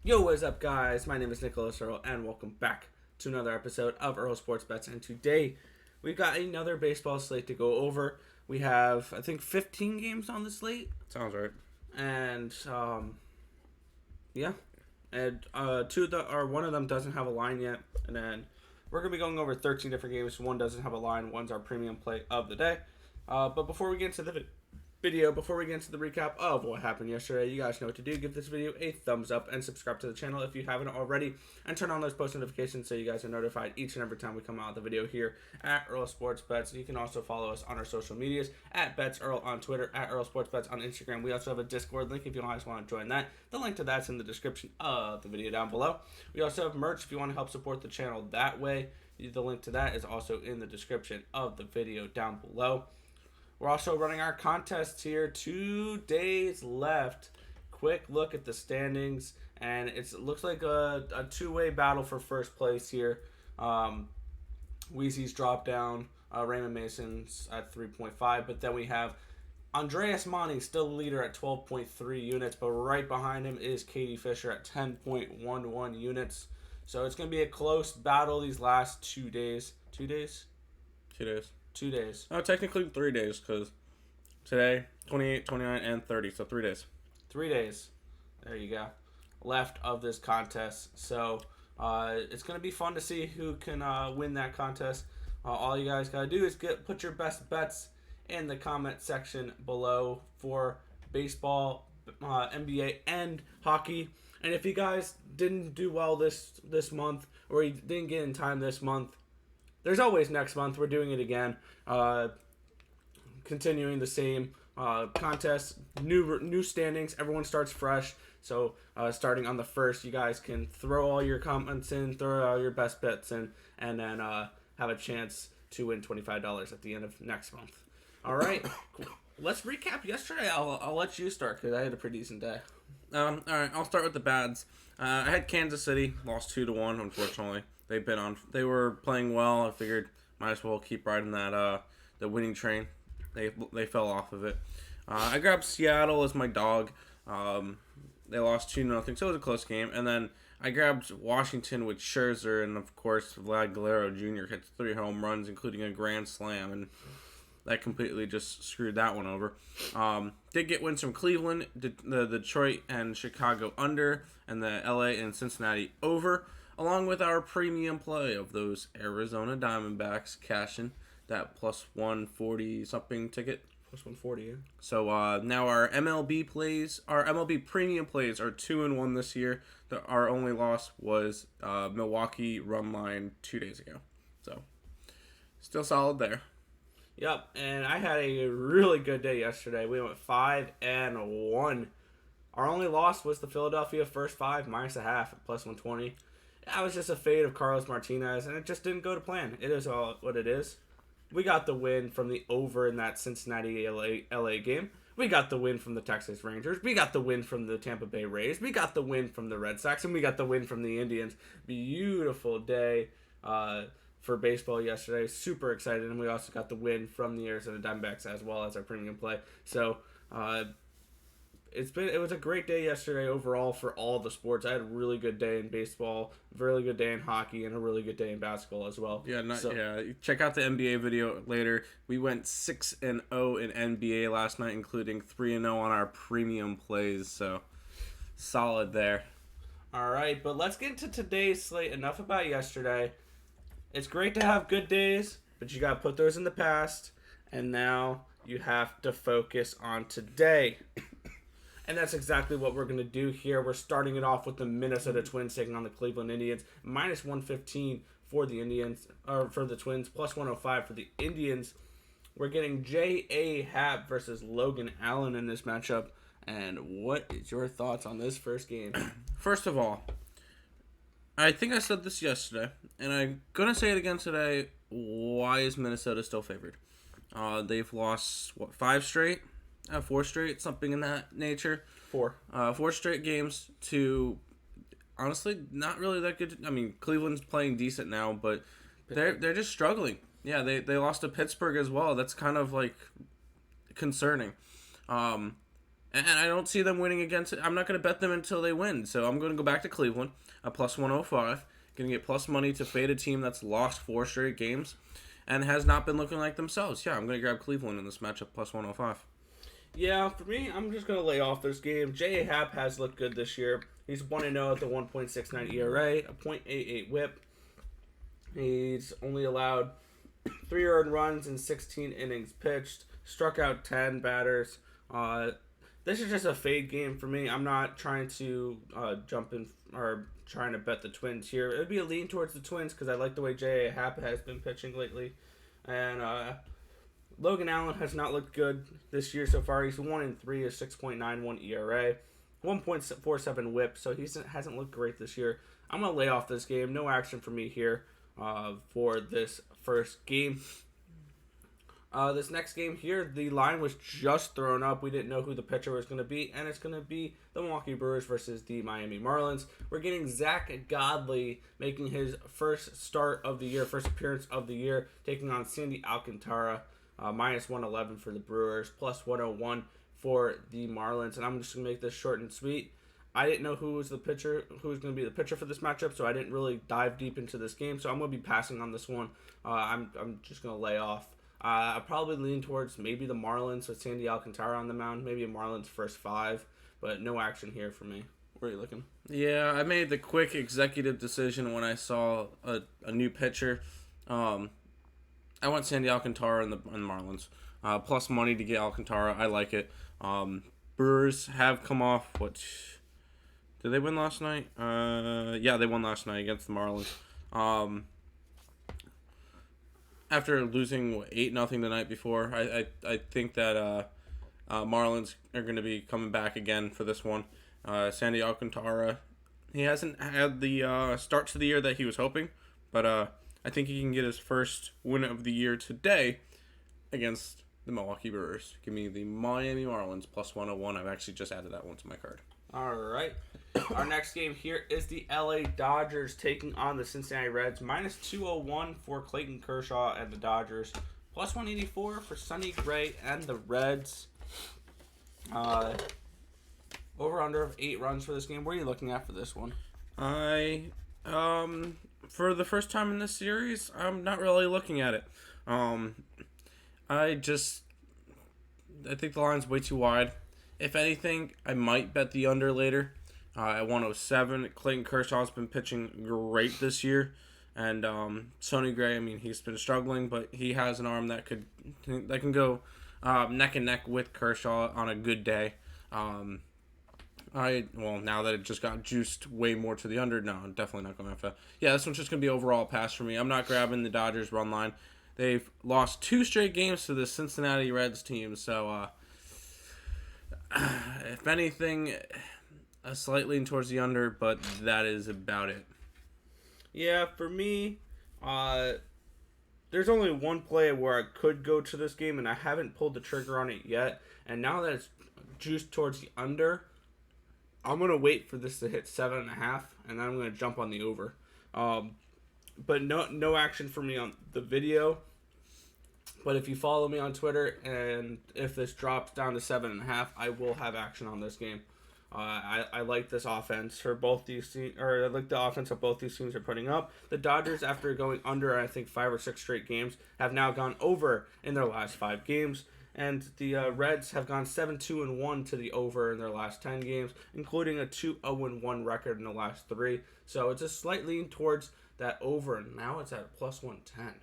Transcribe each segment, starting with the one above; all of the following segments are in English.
Yo, what is up, guys? My name is Nicholas Earl, and welcome back to another episode of Earl Sports Bets. And today, we've got another baseball slate to go over. We have, I think, 15 games on the slate, Sounds right. and yeah, and one of them doesn't have a line yet, and then we're gonna be going over 13 different games. One doesn't have a line. One's our premium play of the day. But before we get into the before we get into the recap of what happened yesterday, you guys know what to do. Give this video a thumbs up and subscribe to the channel if you haven't already, and turn on those post notifications so you guys are notified each and every time we come out with a video here at Earl Sports Bets. You can also follow us on our social medias at Bets Earl on Twitter, at Earl Sports Bets on Instagram. We also have a Discord link if you guys want to join that. The link to that's in the description of the video down below. We also have merch if you want to help support the channel that way. The link to that is also in the description of the video down below. We're also running our contests here. 2 days left. Quick look at the standings, and it looks like a two-way battle for first place here. Wheezy's dropped down. Raymond Mason's at 3.5, but then we have Andreas Monti, still the leader at 12.3 units, but right behind him is Katie Fisher at 10.11 units. So it's going to be a close battle these last 2 days. 2 days? 2 days. 2 days. Oh, technically 3 days, because today, 28, 29, and 30, so 3 days. 3 days. There you go. Left of this contest. So it's going to be fun to see who can win that contest. All you guys got to do is put your best bets in the comment section below for baseball, NBA, and hockey. And if you guys didn't do well this month, or you didn't get in time this month, there's always next month. We're doing it again. Continuing the same contest, new standings. Everyone starts fresh. So starting on the 1st, you guys can throw all your comments in, throw all your best bets in, and then have a chance to win $25 at the end of next month. All right. Cool. Let's recap yesterday. I'll let you start because I had a pretty decent day. All right, I'll start with the bads. I had Kansas City, lost 2-1, unfortunately. They were playing well. I figured might as well keep riding that the winning train. They fell off of it. I grabbed Seattle as my dog. They lost 2-0, so it was a close game. And then I grabbed Washington with Scherzer, and of course Vlad Guerrero Jr. hit 3 home runs, including a grand slam, and that completely just screwed that one over. Did get wins from Cleveland, the Detroit and Chicago under, and the LA and Cincinnati over, along with our premium play of those Arizona Diamondbacks cashing that plus 140 something ticket. Plus 140, yeah. So now our MLB premium plays are 2-1 this year. Our only loss was Milwaukee run line 2 days ago. So still solid there. Yep, and I had a really good day yesterday. We went 5-1. Our only loss was the Philadelphia first 5 minus a half at plus 120. That was just a fade of Carlos Martinez, and it just didn't go to plan. It is all what it is. We got the win from the over in that Cincinnati LA game. We got the win from the Texas Rangers. We got the win from the Tampa Bay Rays. We got the win from the Red Sox, and we got the win from the Indians. Beautiful day for baseball yesterday. Super excited, and we also got the win from the Arizona Diamondbacks as well as our premium play. So it was a great day yesterday overall for all the sports. I had a really good day in baseball, really good day in hockey, and a really good day in basketball as well. Yeah, check out the NBA video later. We went 6-0 in NBA last night, including 3-0 on our premium plays. So solid there. All right, but let's get into today's slate. Enough about yesterday. It's great to have good days, but you got to put those in the past, and now you have to focus on today. And that's exactly what we're going to do here. We're starting it off with the Minnesota Twins taking on the Cleveland Indians. Minus 115 for the Indians, or for the Twins, plus 105 for the Indians. We're getting J.A. Happ versus Logan Allen in this matchup. And what is your thoughts on this first game? First of all, I think I said this yesterday, and I'm going to say it again today. Why is Minnesota still favored? They've lost, 5 straight? 4 straight, something in that nature. 4 straight games to, honestly, not really that good. I mean, Cleveland's playing decent now, but they're just struggling. Yeah, they lost to Pittsburgh as well. That's kind of like concerning. And I don't see them winning against it. I'm not going to bet them until they win. So I'm going to go back to Cleveland, a plus 105. Going to get plus money to fade a team that's lost 4 straight games and has not been looking like themselves. Yeah, I'm going to grab Cleveland in this matchup, plus 105. Yeah, for me, I'm just going to lay off this game. J.A. Happ has looked good this year. He's 1-0 at the 1.69 ERA, a .88 whip. He's only allowed 3 earned runs in 16 innings pitched, struck out 10 batters. This is just a fade game for me. I'm not trying to jump in or trying to bet the Twins here. It would be a lean towards the Twins because I like the way J.A. Happ has been pitching lately. And Logan Allen has not looked good this year so far. He's 1-3, a 6.91 ERA, 1.47 whip, so he hasn't looked great this year. I'm going to lay off this game. No action for me here for this first game. This next game here, the line was just thrown up. We didn't know who the pitcher was going to be, and it's going to be the Milwaukee Brewers versus the Miami Marlins. We're getting Zach Godley making his first start of the year, first appearance of the year, taking on Sandy Alcantara, minus 111 for the Brewers, plus 101 for the Marlins. And I'm just going to make this short and sweet. I didn't know who was going to be the pitcher for this matchup, so I didn't really dive deep into this game. So I'm going to be passing on this one. I'm just going to lay off. I probably lean towards maybe the Marlins with Sandy Alcantara on the mound, maybe a Marlins first 5, but no action here for me. Where are you looking? Yeah, I made the quick executive decision when I saw a new pitcher. I want Sandy Alcantara in the Marlins. Plus money to get Alcantara. I like it. Brewers have come off, did they win last night? Yeah, they won last night against the Marlins. After losing 8-0 the night before, I think that Marlins are going to be coming back again for this one. Sandy Alcantara, he hasn't had the start to the year that he was hoping, but I think he can get his first win of the year today against the Milwaukee Brewers. Give me the Miami Marlins plus 101. I've actually just added that one to my card. All right. Our next game here is the LA Dodgers taking on the Cincinnati Reds. Minus 201 for Clayton Kershaw and the Dodgers. Plus 184 for Sonny Gray and the Reds. Over under of 8 runs for this game. What are you looking at for this one? For the first time in this series, I'm not really looking at it. I think the line's way too wide. If anything, I might bet the under later. At 107, Clayton Kershaw's been pitching great this year, and Sonny Gray, I mean, he's been struggling, but he has an arm that can go neck and neck with Kershaw on a good day. Now that it just got juiced way more to the under, no, I'm definitely not going after that. Yeah, this one's just going to be overall a pass for me. I'm not grabbing the Dodgers run line. They've lost 2 straight games to the Cincinnati Reds team, so if anything, a slight lean towards the under, but that is about it. Yeah, for me, there's only one play where I could go to this game, and I haven't pulled the trigger on it yet. And now that it's juiced towards the under, I'm going to wait for this to hit 7.5, and then I'm going to jump on the over. But no action for me on the video. But if you follow me on Twitter, and if this drops down to 7.5, I will have action on this game. I like this offense for both these teams, or I like the offense that both these teams are putting up. The Dodgers, after going under, I think 5 or 6 straight games, have now gone over in their last 5 games. And the Reds have gone 7-2-1 to the over in their last 10 games, including a 2-0-1 record in the last 3. So it's a slight lean towards that over, and now it's at plus 110.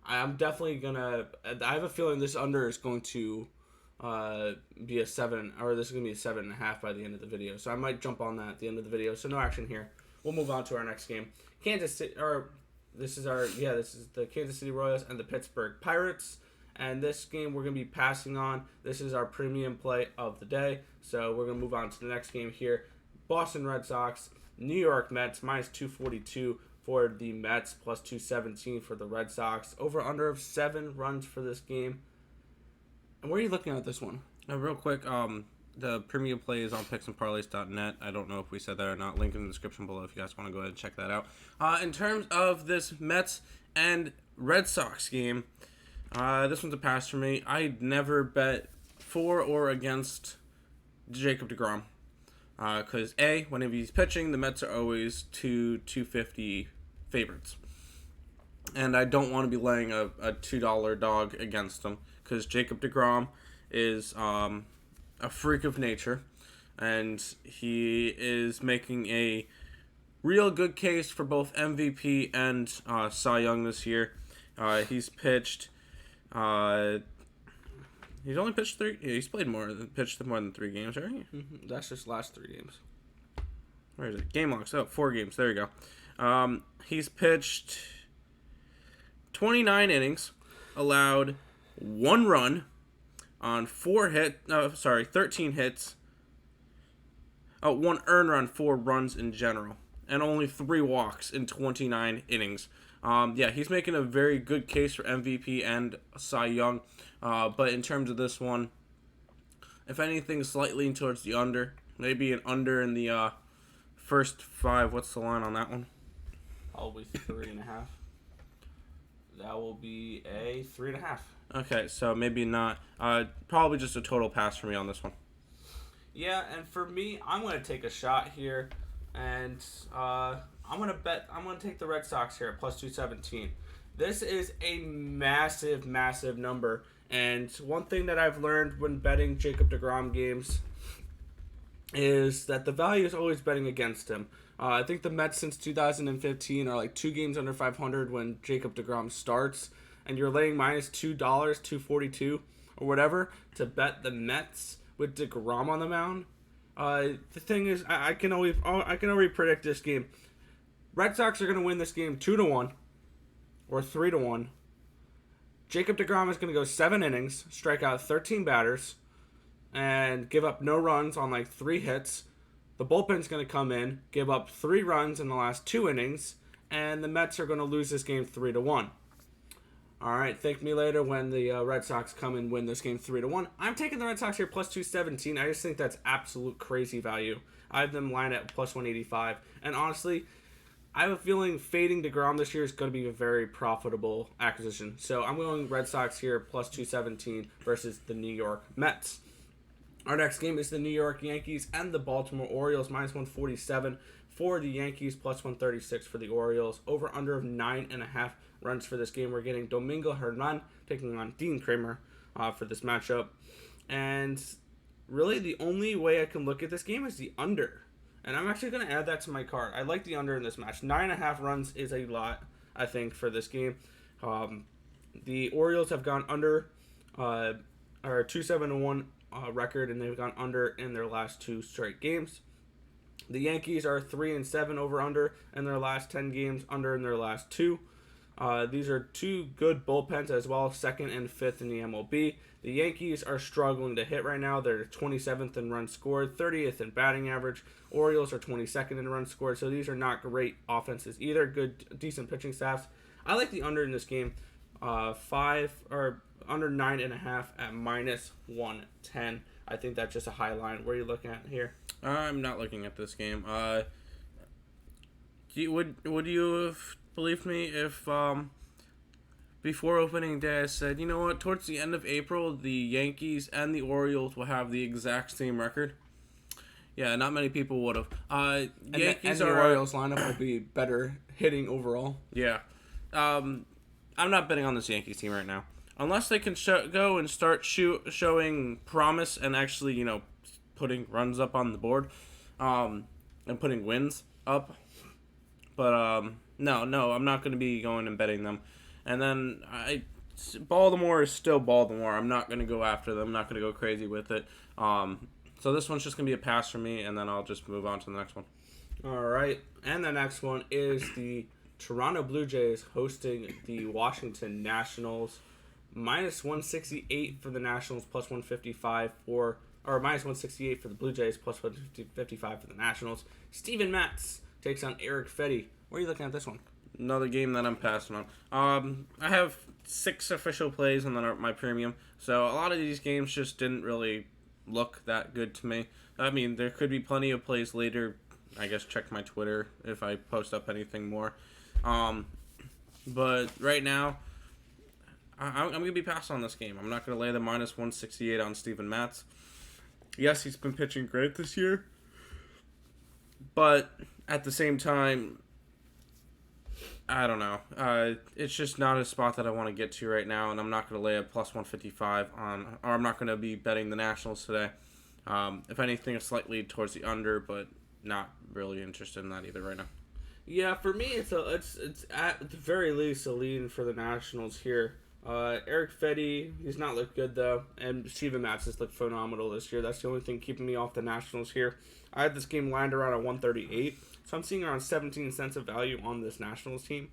I'm definitely gonna. I have a feeling this under is going to be a 7, or this is gonna be a 7.5 by the end of the video. So I might jump on that at the end of the video. So no action here. We'll move on to our next game. This is the Kansas City Royals and the Pittsburgh Pirates. And this game we're going to be passing on. This is our premium play of the day. So we're going to move on to the next game here. Boston Red Sox, New York Mets, minus 242 for the Mets, plus 217 for the Red Sox. Over under of 7 runs for this game. And where are you looking at this one? Real quick, the premium play is on picksandparleys.net. I don't know if we said that or not. Link in the description below if you guys want to go ahead and check that out. In terms of this Mets and Red Sox game, this one's a pass for me. I never bet for or against Jacob DeGrom. Because whenever he's pitching, the Mets are always 250 favorites. And I don't want to be laying a $2 dog against him because Jacob DeGrom is a freak of nature, and he is making a real good case for both MVP and Cy Young this year. He's pitched. He's only pitched 3. Yeah, he's pitched more than 3 games, right? Mm-hmm. That's just last 3 games. Where is it? Game logs. Oh, 4 games. There you go. He's pitched 29 innings, allowed 1 run on 13 hits. 1 earned run, 4 runs in general, and only 3 walks in 29 innings. He's making a very good case for MVP and Cy Young. But in terms of this one, if anything, slightly towards the under. Maybe an under in the first 5. What's the line on that one? Probably 3.5. That will be a 3.5. Okay, so maybe not. Probably just a total pass for me on this one. Yeah, and for me, I'm going to take a shot here, and I'm going to take the Red Sox here at plus 217. This is a massive, massive number, and one thing that I've learned when betting Jacob DeGrom games is that the value is always betting against him. I think the Mets since 2015 are like 2 games under 500 when Jacob DeGrom starts, and you're laying minus $2, $2.42 or whatever to bet the Mets with DeGrom on the mound. The thing is, I can already predict this game. Red Sox are going to win this game 2-1 or 3-1. Jacob DeGrom is going to go 7 innings, strike out 13 batters, and give up no runs on like 3 hits. The bullpen's going to come in, give up 3 runs in the last 2 innings, and the Mets are going to lose this game 3-1. All right, thank me later when the Red Sox come and win this game 3-1. I'm taking the Red Sox here plus 217. I just think that's absolute crazy value. I have them lined at plus 185. And honestly, I have a feeling fading DeGrom this year is going to be a very profitable acquisition. So I'm going Red Sox here plus 217 versus the New York Mets. Our next game is the New York Yankees and the Baltimore Orioles, minus 147 for the Yankees, plus 136 for the Orioles. Over under of 9.5 runs for this game. We're getting Domingo Hernan taking on Dean Kramer for this matchup. And really the only way I can look at this game is the under. And I'm actually going to add that to my card. I like the under in this match. 9.5 runs is a lot, I think, for this game. The Orioles have gone under, or 2-7-1 record, and they've gone under in their last 2 straight games. The Yankees are 3-7 over under in their last 10 games, under in their last 2. These are 2 good bullpens as well, 2nd and 5th in the MLB. The Yankees are struggling to hit right now. They're 27th in runs scored, 30th in batting average. Orioles are 22nd in runs scored, so these are not great offenses either. Good, decent pitching staffs. I like the under in this game, 5 or under 9.5 at minus 110. I think that's just a high line. What are you looking at here? I'm not looking at this game. Would you have believed me if before opening day I said, you know what, towards the end of April, the Yankees and the Orioles will have the exact same record? Yeah, not many people would have. Yankees and the Orioles lineup will be better hitting overall. Yeah. I'm not betting on this Yankees team right now. Unless they can go and start showing promise and actually, putting runs up on the board and putting wins up. But no, I'm not going to be going and betting them. And then Baltimore is still Baltimore. I'm not going to go after them. I'm not going to go crazy with it. So this one's just going to be a pass for me, and then I'll just move on to the next one. All right. And the next one is the Toronto Blue Jays hosting the Washington Nationals. Minus 168 for the Nationals, plus 155 or minus 168 for the Blue Jays, plus 155 for the Nationals. Steven Matz takes on Eric Fetty. Where are you looking at this one? Another game that I'm passing on. I have 6 official plays and then my premium. So a lot of these games just didn't really look that good to me. I mean, there could be plenty of plays later. I guess check my Twitter if I post up anything more. But right now, I'm going to be passed on this game. I'm not going to lay the minus 168 on Steven Matz. Yes, he's been pitching great this year, but at the same time, I don't know. It's just not a spot that I want to get to right now, and I'm not going to lay a plus 155 on, or I'm not going to be betting the Nationals today. If anything, it's slightly towards the under, but not really interested in that either right now. Yeah, for me, it's at the very least a lean for the Nationals here. Eric Fetty, he's not looked good though, and Steven Matz has looked phenomenal this year. That's the only thing keeping me off the Nationals here. I had this game lined around a 138, so I'm seeing around 17 cents of value on this Nationals team.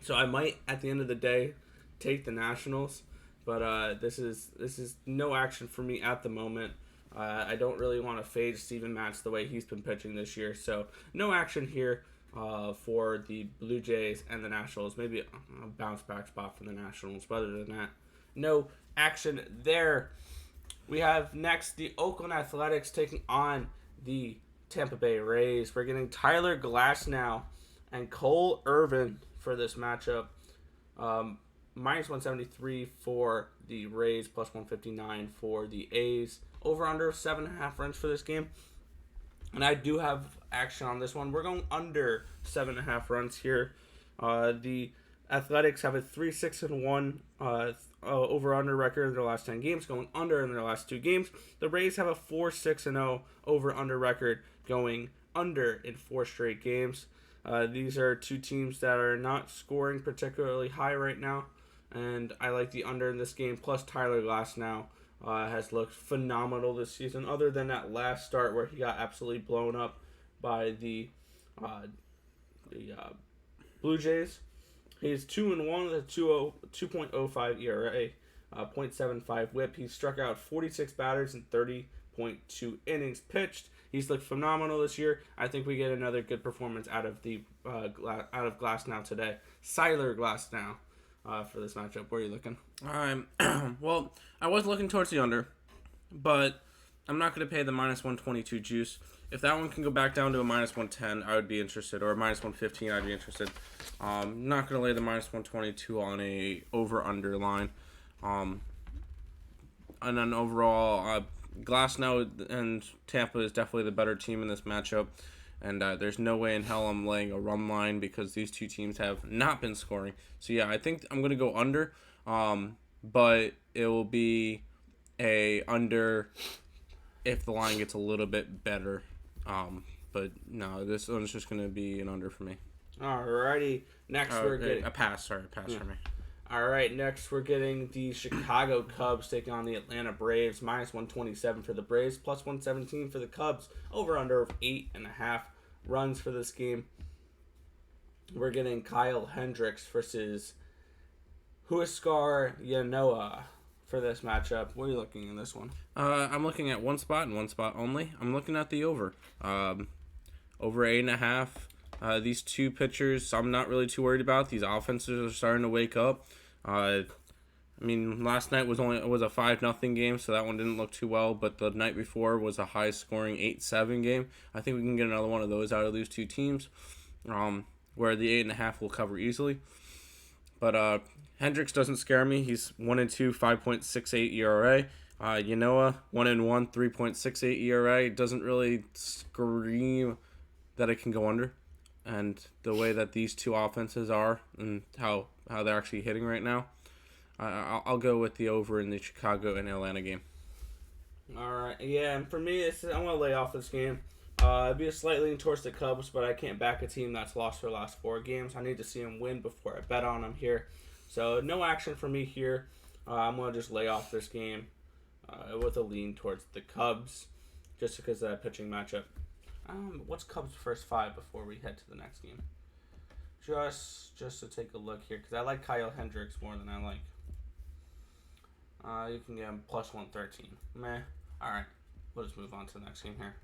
So I might, at the end of the day, take the Nationals, but this is no action for me at the moment. I don't really want to fade Steven Matz the way he's been pitching this year, so no action here. For the Blue Jays and the Nationals. Maybe a bounce back spot for the Nationals. But other than that, no action there. We have next the Oakland Athletics taking on the Tampa Bay Rays. We're getting Tyler Glasnow and Cole Irvin for this matchup. Minus 173 for the Rays, plus 159 for the A's. Over under 7.5 runs for this game. And I do have action on this one. We're going under 7.5 runs here. The Athletics have a 3-6-1 over/under record in their last 10 games, going under in their last 2 games. The Rays have a 4-6-0 over/under record, going under in 4 straight games. These are 2 teams that are not scoring particularly high right now, and I like the under in this game. Plus Tyler Glasnow has looked phenomenal this season, other than that last start where he got absolutely blown up by the Blue Jays. He's 2-1 with a 2.05 ERA, 0.75 WHIP. He struck out 46 batters in 30.2 innings pitched. He's looked phenomenal this year. I think we get another good performance out of Glasnow today. Tyler Glasnow. For this matchup, where are you looking? Well, I was looking towards the under, but I'm not going to pay the minus 122 juice. If that one can go back down to a minus 110, I would be interested, or a minus 115, I'd be interested. Not going to lay the minus 122 on a over/under line. And then overall, Glasnow and Tampa is definitely the better team in this matchup. And there's no way in hell I'm laying a run line because these 2 teams have not been scoring. So, yeah, I think I'm going to go under. But it will be a under if the line gets a little bit better. But, no, this one's just going to be an under for me. Alrighty. Next we're getting... A pass for me. Alright, next we're getting the Chicago Cubs taking on the Atlanta Braves. Minus 127 for the Braves, plus 117 for the Cubs. Over/under of 8.5 runs for this game. We're getting Kyle Hendricks versus Huascar Yanoa for this matchup. What are you looking in this one? I'm looking at one spot and one spot only. I'm looking at the over. Over 8.5. These 2 pitchers, I'm not really too worried about. These offenses are starting to wake up. I mean, last night was a 5-0 game, so that one didn't look too well. But the night before was a high-scoring 8-7 game. I think we can get another one of those out of these 2 teams, where the 8.5 will cover easily. But Hendricks doesn't scare me. He's 1-2, 5.68 ERA. Yanoa 1-1, 3.68 ERA. It doesn't really scream that it can go under. And the way that these 2 offenses are and how they're actually hitting right now, I'll go with the over in the Chicago and Atlanta game. All right, yeah, and for me, I'm going to lay off this game. I'd be slightly leaning towards the Cubs, but I can't back a team that's lost their last 4 games. I need to see them win before I bet on them here. So no action for me here. I'm going to just lay off this game with a lean towards the Cubs, just because of that pitching matchup. What's Cubs' first 5 before we head to the next game? Just to take a look here, because I like Kyle Hendricks more than I like. You can get him plus 113. Meh. All right, we'll just move on to the next game here.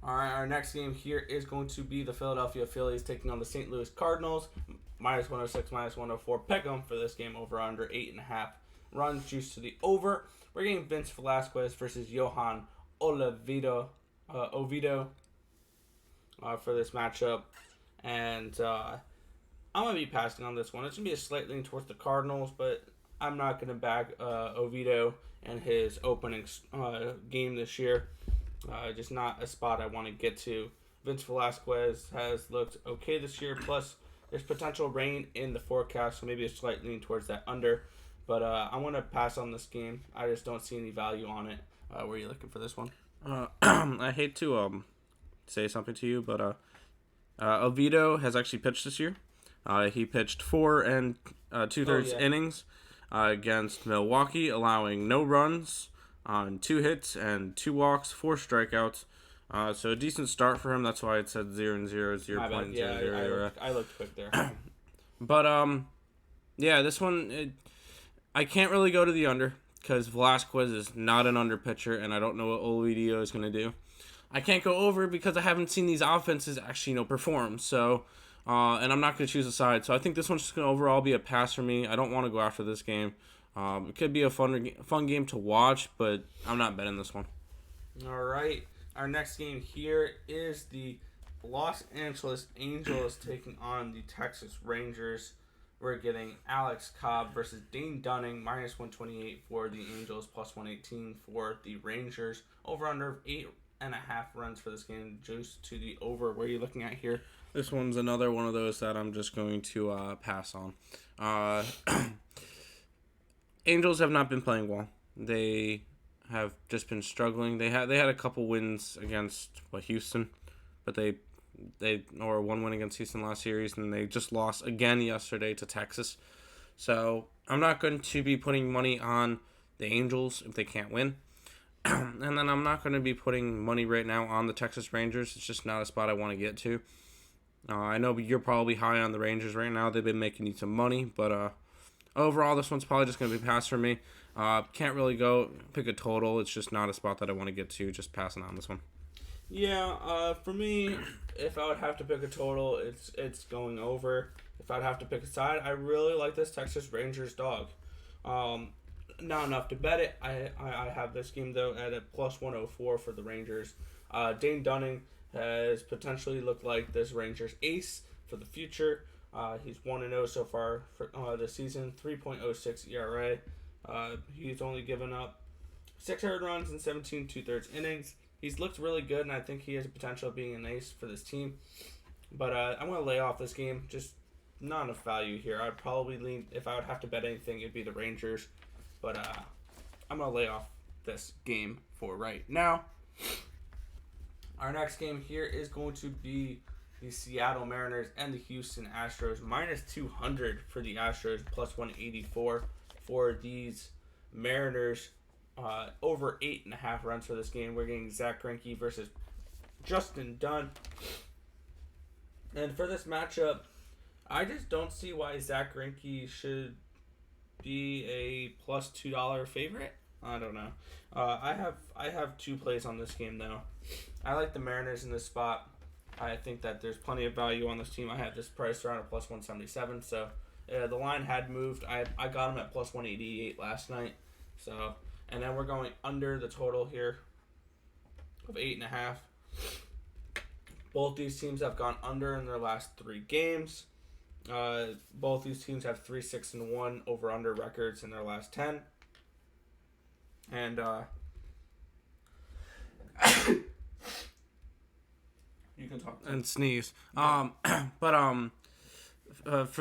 All right, our next game here is going to be the Philadelphia Phillies taking on the St. Louis Cardinals. Minus 106, minus 104. Pick 'em for this game over under 8.5 runs. Juice to the over. We're getting Vince Velasquez versus Johan Oviedo for this matchup. And I'm going to be passing on this one. It's going to be a slight lean towards the Cardinals, but I'm not going to back Oviedo in his opening game this year. Just not a spot I want to get to. Vince Velasquez has looked okay this year. Plus, there's potential rain in the forecast, so maybe a slight lean towards that under. But I want to pass on this game. I just don't see any value on it. Where are you looking for this one? I hate to say something to you, but Oviedo has actually pitched this year. He pitched 4 and 2/3 innings against Milwaukee, allowing no runs on 2 hits and 2 walks, 4 strikeouts. So a decent start for him. That's why it said 0-0, 0.00. Yeah, I looked quick there. But yeah, this one I can't really go to the under because Velasquez is not an under pitcher, and I don't know what Oviedo is going to do. I can't go over because I haven't seen these offenses actually perform. So, and I'm not going to choose a side. So I think this one's just going to overall be a pass for me. I don't want to go after this game. It could be a fun game to watch, but I'm not betting this one. All right. Our next game here is the Los Angeles Angels taking on the Texas Rangers. We're getting Alex Cobb versus Dane Dunning, -128 for the Angels, +118 for the Rangers. Over under 8.5 runs for this game, juice to the over. Where are you looking at here? This one's another one of those that I'm just going to pass on. Angels have not been playing well. They have just been struggling. They had a couple wins against Houston, but they or one win against Houston last series, and they just lost again yesterday to Texas. So I'm not going to be putting money on the Angels if they can't win. And then I'm not going to be putting money right now on the Texas Rangers. It's just not a spot I want to get to. I know you're probably high on the Rangers right now. They've been making you some money, but overall, this one's probably just going to be pass for me. Can't really go pick a total. It's just not a spot that I want to get to. Just passing on this one. Yeah, for me, if I would have to pick a total, it's going over. If I'd have to pick a side, I really like this Texas Rangers dog. Not enough to bet it. I have this game, though, at a +104 for the Rangers. Dane Dunning has potentially looked like this Rangers ace for the future. He's 1-0 so far for this season, 3.06 ERA. He's only given up 6 earned runs in 17 2/3 innings. He's looked really good, and I think he has the potential of being an ace for this team. But I'm going to lay off this game. Just not enough value here. I'd probably lean, if I would have to bet anything, it'd be the Rangers. But I'm going to lay off this game for right now. Our next game here is going to be the Seattle Mariners and the Houston Astros. -200 for the Astros, +184 for these Mariners. Over 8.5 runs for this game. We're getting Zach Greinke versus Justin Dunn. And for this matchup, I just don't see why Zach Greinke should be a +$2 favorite. I don't know. I have 2 plays on this game, though. I like the Mariners in this spot. I think that there's plenty of value on this team. I had this priced around at +177, so the line had moved. I got them at +188 last night. So, and then we're going under the total here of 8.5. Both these teams have gone under in their last 3 games. Both these teams have 3-6-1 over/under records in their last 10. And you can talk and sneeze. For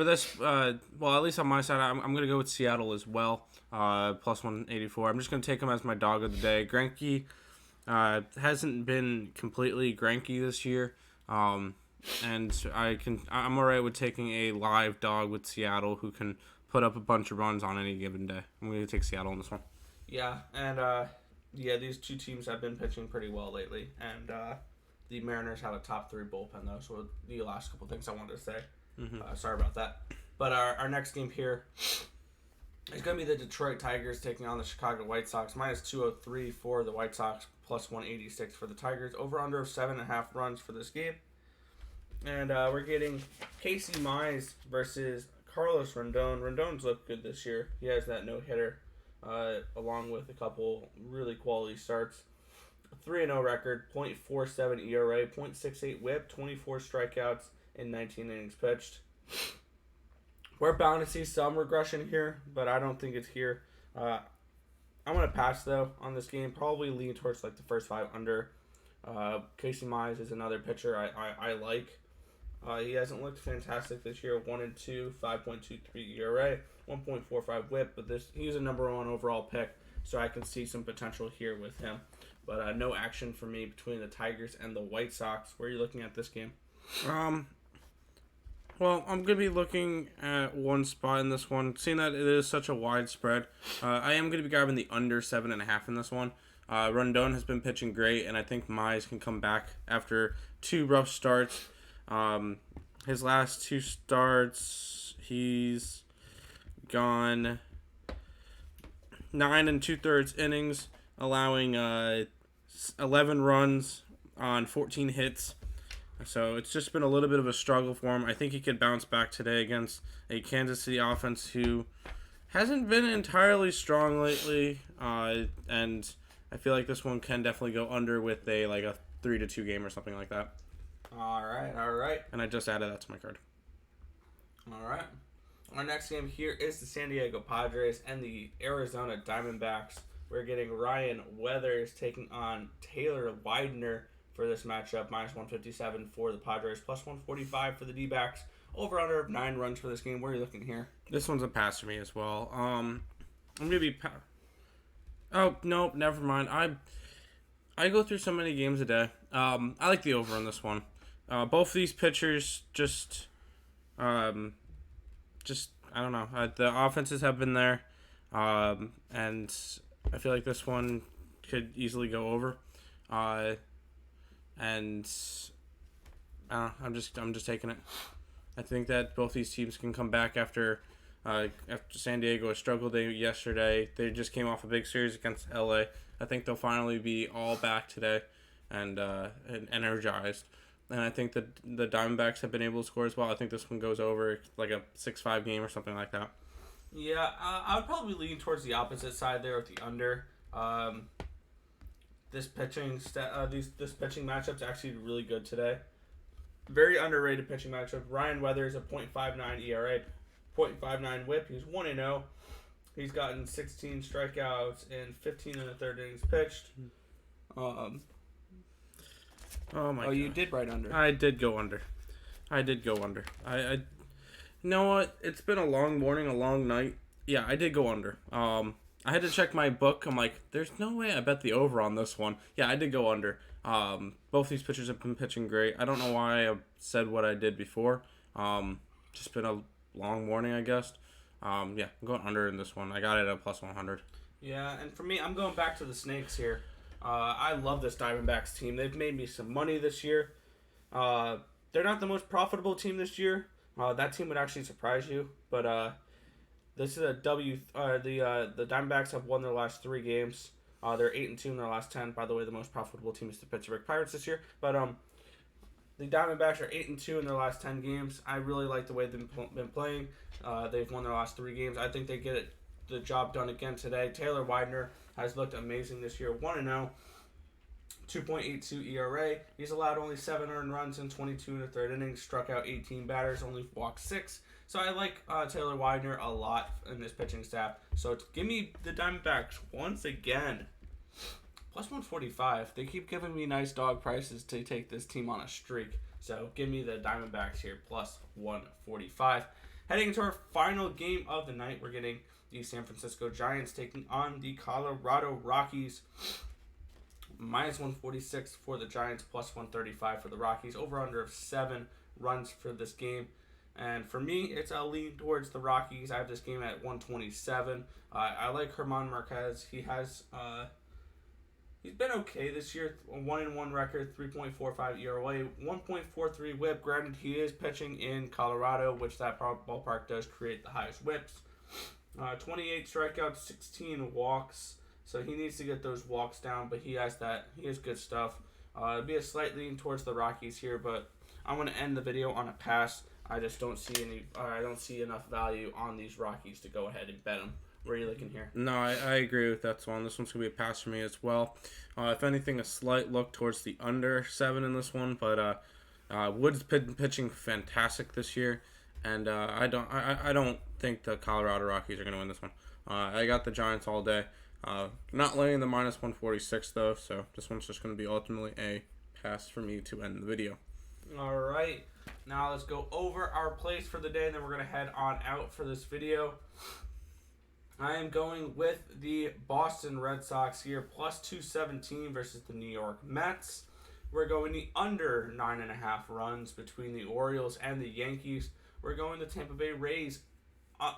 this, well, at least on my side, I'm going to go with Seattle as well. +184. I'm just going to take him as my dog of the day. Greinke hasn't been completely Greinke this year. And I'm alright with taking a live dog with Seattle who can put up a bunch of runs on any given day. I'm going to take Seattle on this one. Yeah, and these 2 teams have been pitching pretty well lately, and the Mariners have a top 3 bullpen, though, so the last couple things I wanted to say. Sorry about that. But our next game here is going to be the Detroit Tigers taking on the Chicago White Sox. -203 for the White Sox, +186 for the Tigers. Over/under of 7.5 runs for this game. And we're getting Casey Mize versus Carlos Rendon. Rendon's looked good this year. He has that no-hitter, along with a couple really quality starts. 3-0 record, .47 ERA, .68 WHIP, 24 strikeouts in 19 innings pitched. We're bound to see some regression here, but I don't think it's here. I'm gonna pass though on this game. Probably lean towards like the first 5 under. Casey Mize is another pitcher I like. He hasn't looked fantastic this year. 1-2, 5.23 ERA, 1.45 WHIP, but he's a number 1 overall pick, so I can see some potential here with him. But no action for me between the Tigers and the White Sox. Where are you looking at this game? Well, I'm going to be looking at one spot in this one. Seeing that it is such a wide spread, I am going to be grabbing the under 7.5 in this one. Rondon has been pitching great, and I think Mize can come back after 2 rough starts. His last 2 starts, he's gone 9 2/3 innings, allowing 11 runs on 14 hits. So it's just been a little bit of a struggle for him. I think he could bounce back today against a Kansas City offense who hasn't been entirely strong lately. And I feel like this one can definitely go under with a 3-2 game or something like that. All right. And I just added that to my card. All right. Our next game here is the San Diego Padres and the Arizona Diamondbacks. We're getting Ryan Weathers taking on Taylor Widener for this matchup. -157 for the Padres, +145 for the D-backs. Over under of 9 runs for this game. Where are you looking here? This one's a pass for me as well. I'm gonna be. Oh no, never mind. I go through so many games a day. I like the over on this one. Both of these pitchers I don't know. The offenses have been there, and I feel like this one could easily go over. And I'm just taking it. I think that both these teams can come back after San Diego struggled yesterday. They just came off a big series against LA. I think they'll finally be all back today and energized. And I think that the Diamondbacks have been able to score as well. I think this one goes over like a 6-5 game or something like that. Yeah, I would probably lean towards the opposite side there with the under. This pitching matchup's actually really good today. Very underrated pitching matchup. Ryan Weathers a .59 ERA, .59 WHIP. He's 1-0. He's gotten 16 strikeouts and 15 1/3 innings pitched. Oh my God. You did right under. I did go under. I you know what? It's been a long morning, a long night. Yeah, I did go under. I had to check my book. I'm like, there's no way I bet the over on this one. Yeah, I did go under. Both these pitchers have been pitching great. I don't know why I said what I did before. Just been a long morning, I guess. Yeah, I'm going under in this one. I got it at +100. Yeah, and for me, I'm going back to the Snakes here. I love this Diamondbacks team. They've made me some money this year. They're not the most profitable team this year. That team would actually surprise you, but this is a W. The Diamondbacks have won their last 3 games. They're 8-2 in their last 10. By the way, the most profitable team is the Pittsburgh Pirates this year. But the Diamondbacks are 8-2 in their last 10 games. I really like the way they've been playing. They've won their last 3 games. I think they get the job done again today. Taylor Widener has looked amazing this year. 1-0, 2.82 ERA. He's allowed only 7 earned runs in 22 1/3 innings. Struck out 18 batters, only walked 6. So I like Taylor Widener a lot in this pitching staff. So give me the Diamondbacks once again. +145. They keep giving me nice dog prices to take this team on a streak. So give me the Diamondbacks here, +145. Heading into our final game of the night, we're getting the San Francisco Giants taking on the Colorado Rockies. -146 for the Giants, +135 for the Rockies. Over under of 7 runs for this game. And for me, it's a lean towards the Rockies. I have this game at 127. I like German Marquez. He's been okay this year. A 1-1 record, 3.45 ERA, 1.43 WHIP. Granted, he is pitching in Colorado, which that ballpark does create the highest WHIPs. 28 strikeouts, 16 walks. So he needs to get those walks down, but he has good stuff. It'll be a slight lean towards the Rockies here, but I'm going to end the video on a pass. I just don't see enough value on these Rockies to go ahead and bet them. Where are you looking here? No, I agree with that one. This one's going to be a pass for me as well. If anything, a slight look towards the under 7 in this one, but Wood's been pitching fantastic this year, and I don't think the Colorado Rockies are going to win this one. I got the Giants all day. Not laying the minus 146 though, so this one's just going to be ultimately a pass for me to end the video. All right. Now let's go over our plays for the day, and then we're going to head on out for this video. I am going with the Boston Red Sox here, plus 217 versus the New York Mets. We're going the under 9.5 runs between the Orioles and the Yankees. We're going the Tampa Bay Rays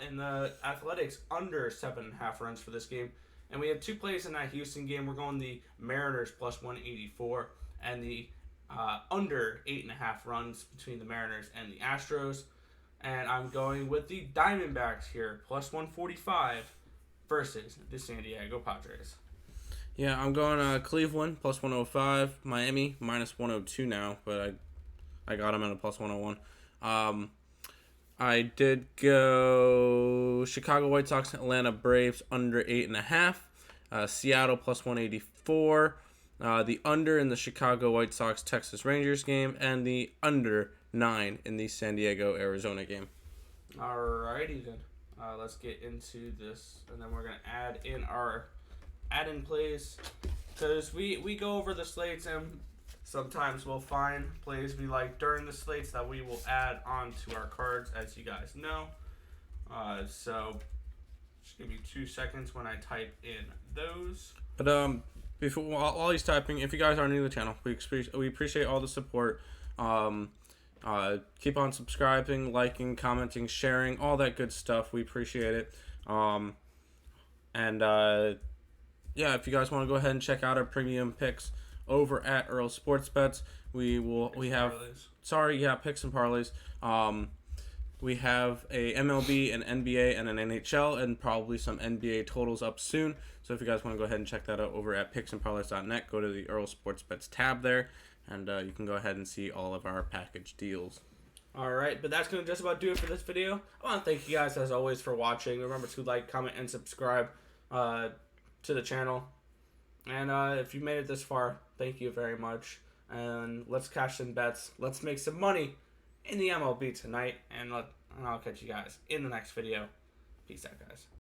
in the Athletics under 7.5 runs for this game. And we have two plays in that Houston game. We're going the Mariners plus 184 and the under 8.5 runs between the Mariners and the Astros. And I'm going with the Diamondbacks here, plus 145 versus the San Diego Padres. Yeah, I'm going Cleveland plus 105, Miami minus 102 now, but I got them at a plus 101. I did go Chicago White Sox, Atlanta Braves under 8.5, Seattle plus 184, the under in the Chicago White Sox Texas Rangers game, and the under 9 in the San Diego Arizona game. Alrighty then, let's get into this, and then we're gonna add in our add-in plays, because we go over the slates, and sometimes we'll find plays we like during the slates that we will add on to our cards, as you guys know. So just give me 2 seconds when I type in those. But before while he's typing, if you guys are new to the channel, we appreciate all the support. Keep on subscribing, liking, commenting, sharing, all that good stuff. We appreciate it. Yeah, if you guys want to go ahead and check out our premium picks over at Earl Sports Bets, we have picks and parlays. We have a MLB, an NBA, and an NHL, and probably some NBA totals up soon. So if you guys want to go ahead and check that out over at picksandparlays.net, go to the Earl Sports Bets tab there, and you can go ahead and see all of our package deals. All right, but that's going to just about do it for this video. I want to thank you guys, as always, for watching. Remember to like, comment, and subscribe to the channel. And if you made it this far, thank you very much. And let's cash some bets. Let's make some money in the MLB tonight. And I'll catch you guys in the next video. Peace out, guys.